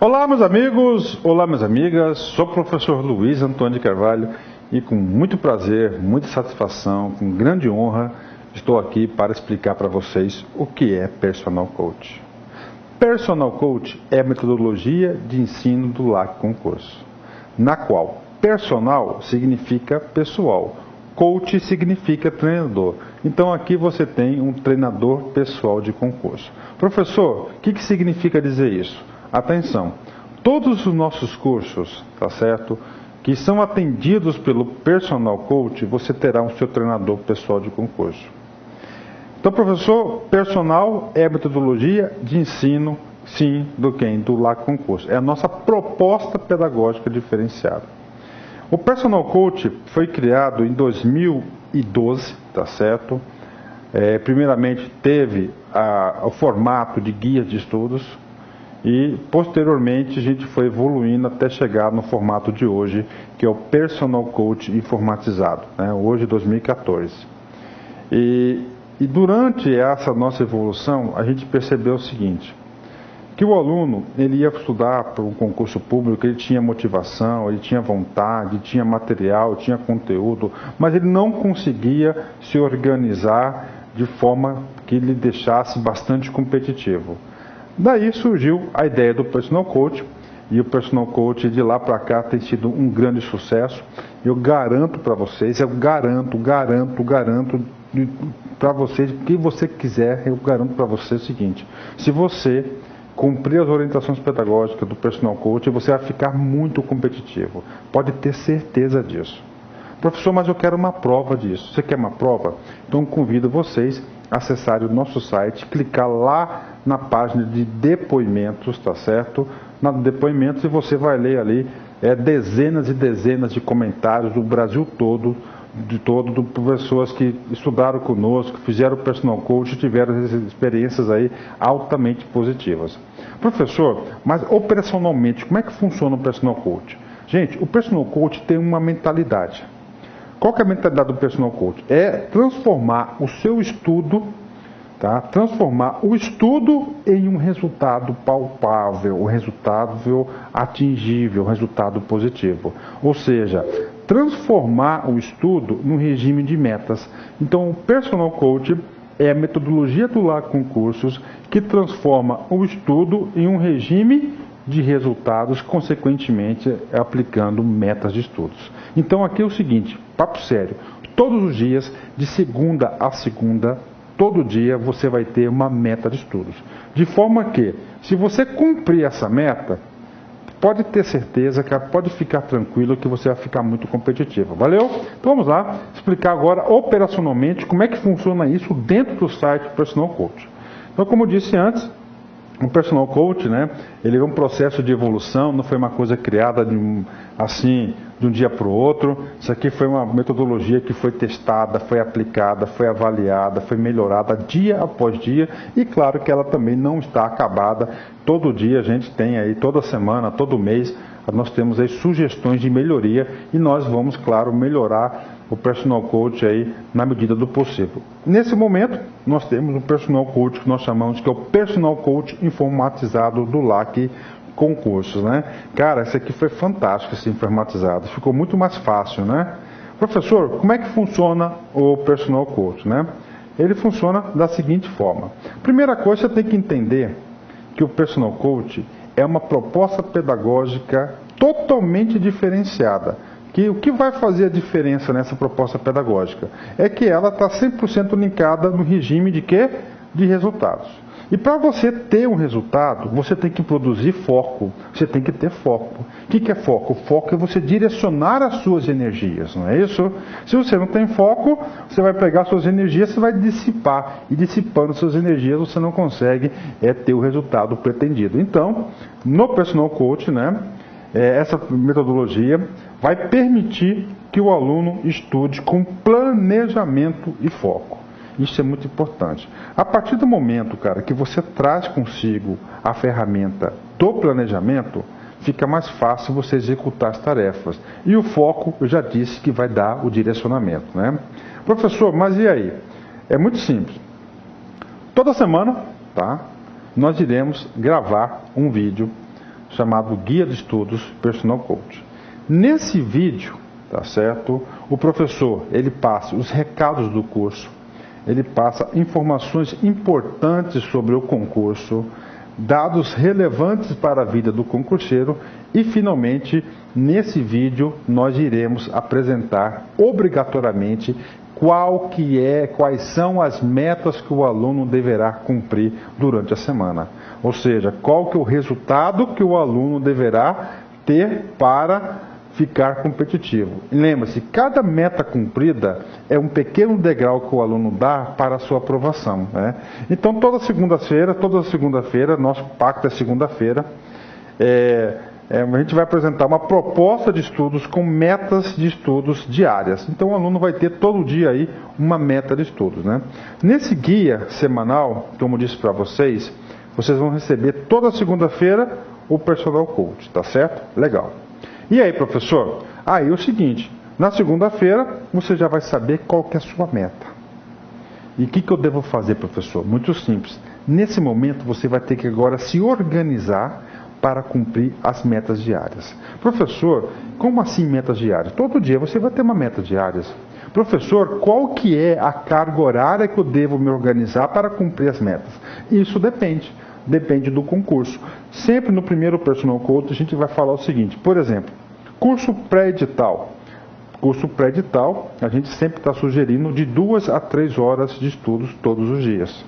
Olá meus amigos, olá minhas amigas, sou o professor Luiz Antônio de Carvalho e com muito prazer, muita satisfação, com grande honra, estou aqui para explicar para vocês o que é Personal Coach. Personal Coach é a metodologia de ensino do LAC Concurso, na qual personal significa pessoal, coach significa treinador. Então aqui você tem um treinador pessoal de concurso. Professor, o que significa dizer isso? Atenção, todos os nossos cursos, tá certo, que são atendidos pelo Personal Coach, você terá o seu treinador pessoal de concurso. Então, professor, personal é a metodologia de ensino, sim, do LAC Concurso. É a nossa proposta pedagógica diferenciada. O Personal Coach foi criado em 2012, tá certo? Primeiramente teve o formato de guia de estudos, e posteriormente a gente foi evoluindo até chegar no formato de hoje, que é o Personal Coach informatizado, né? Hoje 2014. E durante essa nossa evolução, a gente percebeu o seguinte, que o aluno, ele ia estudar para um concurso público, ele tinha motivação, ele tinha vontade, tinha material, tinha conteúdo, mas ele não conseguia se organizar de forma que lhe deixasse bastante competitivo. Daí surgiu a ideia do Personal Coach, e o Personal Coach de lá para cá tem sido um grande sucesso. Eu garanto para vocês, garanto para vocês, o que você quiser, eu garanto para você o seguinte, se você cumprir as orientações pedagógicas do Personal Coach, você vai ficar muito competitivo, pode ter certeza disso. Professor, mas eu quero uma prova disso. Você quer uma prova? Então convido vocês a acessarem o nosso site, clicar lá na página de depoimentos, tá certo? Na depoimentos, e você vai ler ali dezenas e dezenas de comentários do Brasil todo, de pessoas que estudaram conosco, fizeram o Personal Coach e tiveram experiências aí altamente positivas. Professor, mas operacionalmente, como é que funciona o Personal Coach? Gente, o Personal Coach tem uma mentalidade. Qual que é a mentalidade do Personal Coach? É transformar o seu estudo, tá? Transformar o estudo em um resultado palpável, um resultado atingível, um resultado positivo. Ou seja, transformar o estudo num regime de metas. Então, o Personal Coach é a metodologia do LAC Concursos que transforma o estudo em um regime de resultados, consequentemente aplicando metas de estudos. Então aqui é o seguinte, papo sério, todos os dias, de segunda a segunda, todo dia você vai ter uma meta de estudos. De forma que, se você cumprir essa meta, pode ter certeza, que pode ficar tranquilo que você vai ficar muito competitivo. Valeu? Então vamos lá, explicar agora operacionalmente como é que funciona isso dentro do site do Personal Coach. Então, como eu disse antes, o Personal Coach, né, ele é um processo de evolução, não foi uma coisa criada de um dia para o outro. Isso aqui foi uma metodologia que foi testada, foi aplicada, foi avaliada, foi melhorada dia após dia, e claro que ela também não está acabada. Todo dia a gente tem aí, toda semana, todo mês, nós temos aí sugestões de melhoria, e nós vamos, claro, melhorar o Personal Coach aí na medida do possível. Nesse momento, nós temos um Personal Coach que nós chamamos que é o Personal Coach informatizado do LAC Concursos, né? Cara, esse aqui foi fantástico, esse informatizado, ficou muito mais fácil, né? Professor, como é que funciona o Personal Coach, né? Ele funciona da seguinte forma. Primeira coisa, você tem que entender que o Personal Coach é uma proposta pedagógica totalmente diferenciada. O que vai fazer a diferença nessa proposta pedagógica? É que ela está 100% linkada no regime de quê? De resultados. E para você ter um resultado, você tem que produzir foco, você tem que ter foco. O que é foco? O foco é você direcionar as suas energias, não é isso? Se você não tem foco, você vai pegar suas energias, você vai dissipar. E dissipando suas energias, você não consegue ter o resultado pretendido. Então, no Personal Coach, né, essa metodologia vai permitir que o aluno estude com planejamento e foco. Isso é muito importante. A partir do momento, cara, que você traz consigo a ferramenta do planejamento, fica mais fácil você executar as tarefas. E o foco, eu já disse que vai dar o direcionamento, né? Professor, mas e aí? É muito simples. Toda semana, tá? Nós iremos gravar um vídeo chamado Guia de Estudos Personal Coach. Nesse vídeo, tá certo? O professor, ele passa os recados do curso, ele passa informações importantes sobre o concurso, dados relevantes para a vida do concurseiro e, finalmente, nesse vídeo nós iremos apresentar obrigatoriamente quais são as metas que o aluno deverá cumprir durante a semana. Ou seja, qual que é o resultado que o aluno deverá ter para ficar competitivo. Lembre-se, cada meta cumprida é um pequeno degrau que o aluno dá para a sua aprovação, né? Então, toda segunda-feira, nosso pacto é segunda-feira, a gente vai apresentar uma proposta de estudos com metas de estudos diárias. Então, o aluno vai ter todo dia aí uma meta de estudos, né? Nesse guia semanal, como eu disse para vocês vão receber toda segunda-feira o Personal Coach, tá certo? Legal. E aí, professor? Aí é o seguinte, na segunda-feira você já vai saber qual que é a sua meta. E o que eu devo fazer, professor? Muito simples. Nesse momento você vai ter que agora se organizar para cumprir as metas diárias. Professor, como assim metas diárias? Todo dia você vai ter uma meta diária. Professor, qual que é a carga horária que eu devo me organizar para cumprir as metas? Isso depende do concurso. Sempre no primeiro Personal Coach a gente vai falar o seguinte, por exemplo, curso pré-edital. Curso pré-edital, a gente sempre está sugerindo de 2 a 3 horas de estudos todos os dias.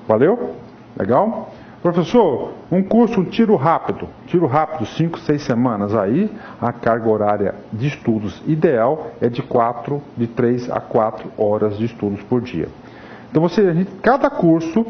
Valeu? Legal? Professor, um tiro rápido, 5, 6 semanas, aí a carga horária de estudos ideal é de 3 a 4 horas de estudos por dia. Então cada curso,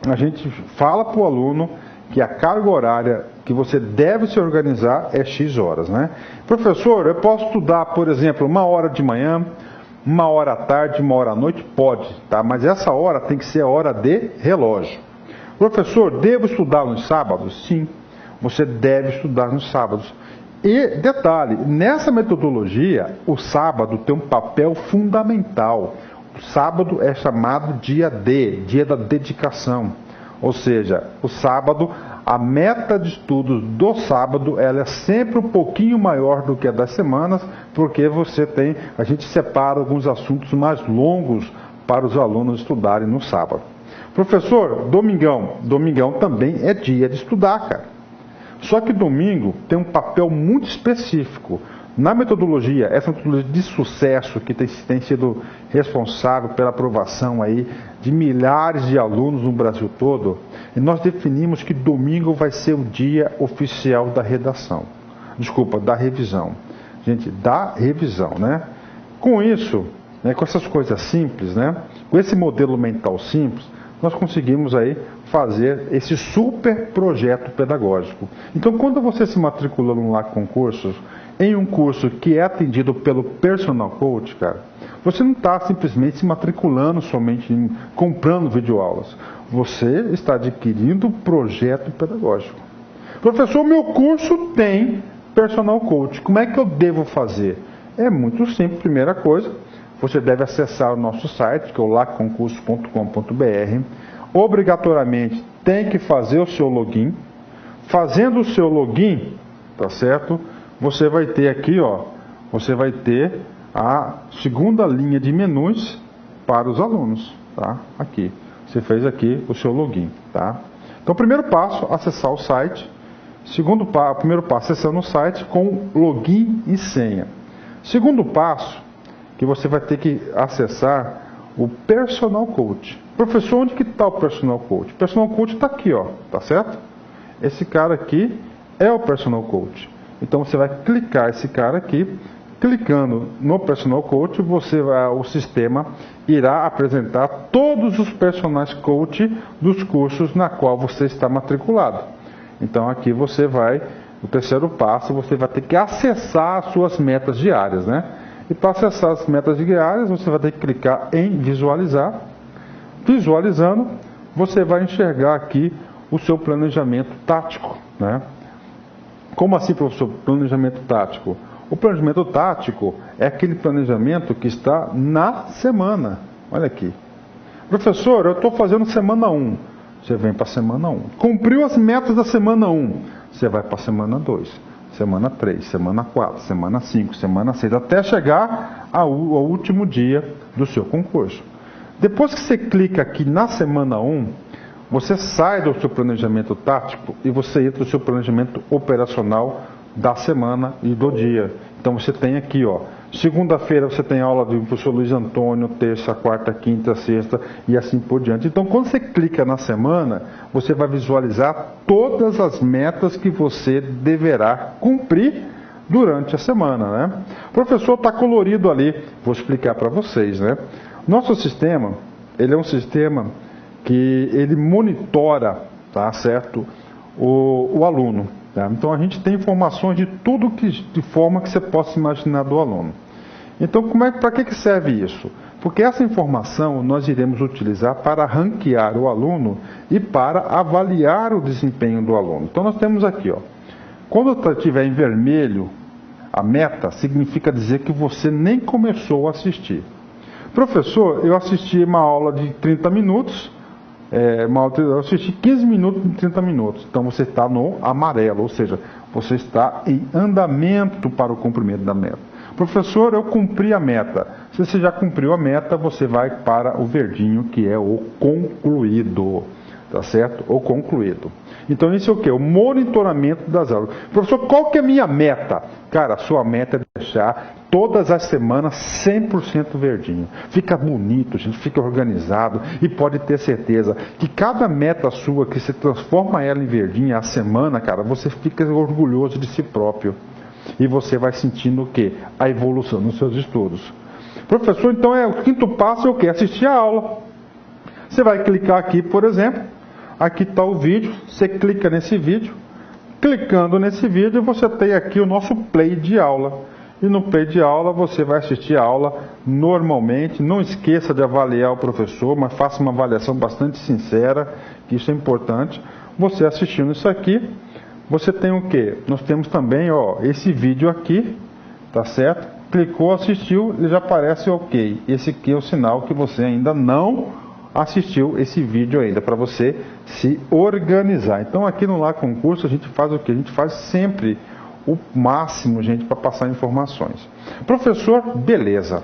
a gente fala para o aluno que a carga horária que você deve se organizar é X horas, né? Professor, eu posso estudar, por exemplo, 1 hora de manhã, 1 hora à tarde, 1 hora à noite? Pode, tá? Mas essa hora tem que ser a hora de relógio. Professor, devo estudar nos sábados? Sim, você deve estudar nos sábados. E, detalhe, nessa metodologia, o sábado tem um papel fundamental. O sábado é chamado dia D, dia da dedicação. Ou seja, o sábado, a meta de estudos do sábado, ela é sempre um pouquinho maior do que a das semanas, porque a gente separa alguns assuntos mais longos para os alunos estudarem no sábado. Professor, domingão também é dia de estudar, cara. Só que domingo tem um papel muito específico. Na metodologia, essa metodologia de sucesso que tem sido responsável pela aprovação aí de milhares de alunos no Brasil todo, e nós definimos que domingo vai ser o dia oficial da revisão. Gente, da revisão, né? Com isso, né, com essas coisas simples, né, com esse modelo mental simples, nós conseguimos aí fazer esse super projeto pedagógico. Então, quando você se matricula no LAC Concursos, em um curso que é atendido pelo Personal Coach, cara, você não está simplesmente se matriculando somente comprando videoaulas. Você está adquirindo projeto pedagógico. Professor, meu curso tem Personal Coach. Como é que eu devo fazer? É muito simples. Primeira coisa, você deve acessar o nosso site, que é o lacconcursos.com.br. Obrigatoriamente tem que fazer o seu login. Fazendo o seu login, tá certo? Você vai ter aqui, você vai ter a segunda linha de menus para os alunos, tá? Aqui. Você fez aqui o seu login, tá? Então, primeiro passo, acessar o site. Primeiro passo, acessando o site com login e senha. Segundo passo, que você vai ter que acessar o Personal Coach. Professor, onde que está o Personal Coach? O Personal Coach está aqui, tá certo? Esse cara aqui é o Personal Coach. Então você vai clicar esse cara aqui, clicando no Personal Coach, o sistema irá apresentar todos os Personal Coach dos cursos na qual você está matriculado. Então aqui o terceiro passo, você vai ter que acessar as suas metas diárias, né? E para acessar as metas diárias, você vai ter que clicar em visualizar. Visualizando, você vai enxergar aqui o seu planejamento tático, né? Como assim, professor, planejamento tático? O planejamento tático é aquele planejamento que está na semana. Olha aqui. Professor, eu estou fazendo semana 1. Você vem para a semana 1. Cumpriu as metas da semana 1. você vai para a semana 2, semana 3, semana 4, semana 5, semana 6, até chegar ao último dia do seu concurso. Depois que você clica aqui na semana 1, você sai do seu planejamento tático e você entra no seu planejamento operacional da semana e do dia. Então você tem aqui, ó, segunda-feira você tem aula do professor Luiz Antônio, terça, quarta, quinta, sexta e assim por diante. Então quando você clica na semana, você vai visualizar todas as metas que você deverá cumprir durante a semana, né? O professor está colorido ali, vou explicar para vocês, né? Nosso sistema, ele é um sistema que ele monitora, tá certo, o aluno. Tá? Então a gente tem informações de tudo de forma que você possa imaginar do aluno. Então para que serve isso? Porque essa informação nós iremos utilizar para ranquear o aluno e para avaliar o desempenho do aluno. Então nós temos aqui, ó, quando estiver em vermelho, a meta significa dizer que você nem começou a assistir. Professor, eu assisti uma aula de 30 minutos, eu assisti 15 minutos em 30 minutos. Então você está no amarelo, ou seja, você está em andamento para o cumprimento da meta. Professor, eu cumpri a meta. Se você já cumpriu a meta, você vai para o verdinho, que é o concluído. Tá certo? Ou concluído. Então isso é o quê? O monitoramento das aulas. Professor, qual que é a minha meta? Cara, a sua meta é deixar todas as semanas 100% verdinho. Fica bonito, gente, fica organizado e pode ter certeza que cada meta sua, que você transforma ela em verdinha a semana, cara, você fica orgulhoso de si próprio. E você vai sentindo o quê? A evolução nos seus estudos. Professor, então o quinto passo é o quê? Assistir a aula. Você vai clicar aqui, por exemplo. Aqui está o vídeo, você clica nesse vídeo. Clicando nesse vídeo, você tem aqui o nosso play de aula. E no play de aula, você vai assistir a aula normalmente. Não esqueça de avaliar o professor, mas faça uma avaliação bastante sincera, que isso é importante. Você assistindo isso aqui, você tem o quê? Nós temos também, ó, esse vídeo aqui, tá certo? Clicou, assistiu, ele já aparece ok. Esse aqui é o sinal que você ainda não assistiu esse vídeo ainda, para você se organizar. Então aqui no Lá Concurso a gente faz o que? A gente faz sempre o máximo, gente, para passar informações. Professor, beleza.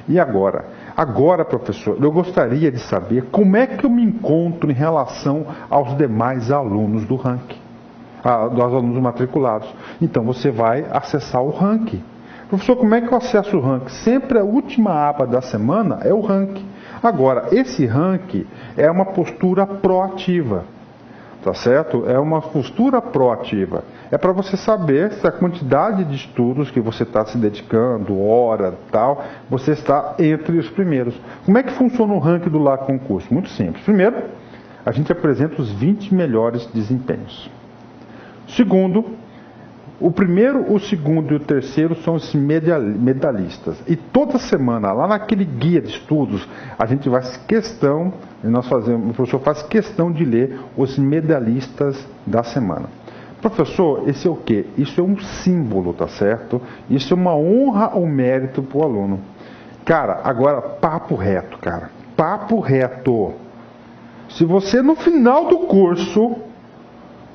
E agora? Agora, professor, eu gostaria de saber como é que eu me encontro em relação aos demais alunos do ranking, dos alunos matriculados. Então você vai acessar o ranking. Professor, como é que eu acesso o ranking? Sempre a última aba da semana é o ranking. Agora, esse ranking é uma postura proativa, tá certo? É uma postura proativa. É para você saber se a quantidade de estudos que você está se dedicando, hora, tal, você está entre os primeiros. Como é que funciona o ranking do Lá Concurso? Muito simples. Primeiro, a gente apresenta os 20 melhores desempenhos. Segundo, o primeiro, o segundo e o terceiro são os medalhistas. E toda semana, lá naquele guia de estudos, a gente faz questão, o professor faz questão de ler os medalhistas da semana. Professor, esse é o quê? Isso é um símbolo, tá certo? Isso é uma honra ou mérito para o aluno. Cara, agora, papo reto, cara. Papo reto. Se você, no final do curso,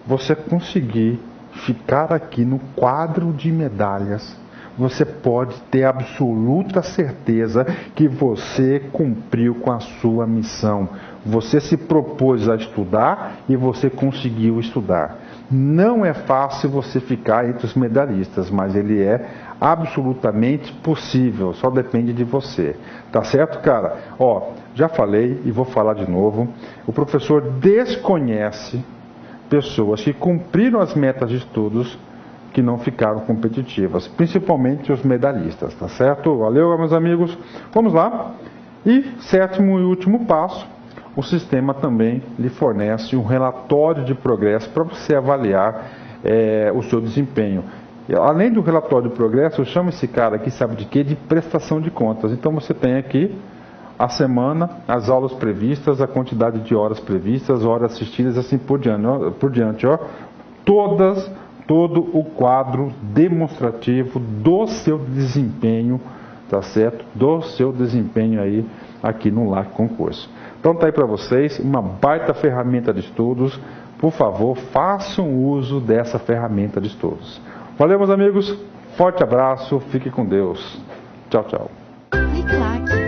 você conseguir ficar aqui no quadro de medalhas, você pode ter absoluta certeza que você cumpriu com a sua missão. Você se propôs a estudar e você conseguiu estudar. Não é fácil você ficar entre os medalhistas, mas ele é absolutamente possível, só depende de você. Tá certo, cara? Ó, já falei e vou falar de novo. O professor desconhece pessoas que cumpriram as metas de estudos que não ficaram competitivas, principalmente os medalhistas, tá certo? Valeu, meus amigos. Vamos lá. E sétimo e último passo, o sistema também lhe fornece um relatório de progresso para você avaliar o seu desempenho. Além do relatório de progresso, eu chamo esse cara aqui, sabe de quê? De prestação de contas. Então você tem aqui a semana, as aulas previstas, a quantidade de horas previstas, horas assistidas, assim por diante, ó. Todo o quadro demonstrativo do seu desempenho, tá certo? Do seu desempenho aí, aqui no Lá Concurso. Então tá aí para vocês, uma baita ferramenta de estudos, por favor, façam uso dessa ferramenta de estudos. Valeu, meus amigos. Forte abraço. Fique com Deus. Tchau, tchau. Clique lá.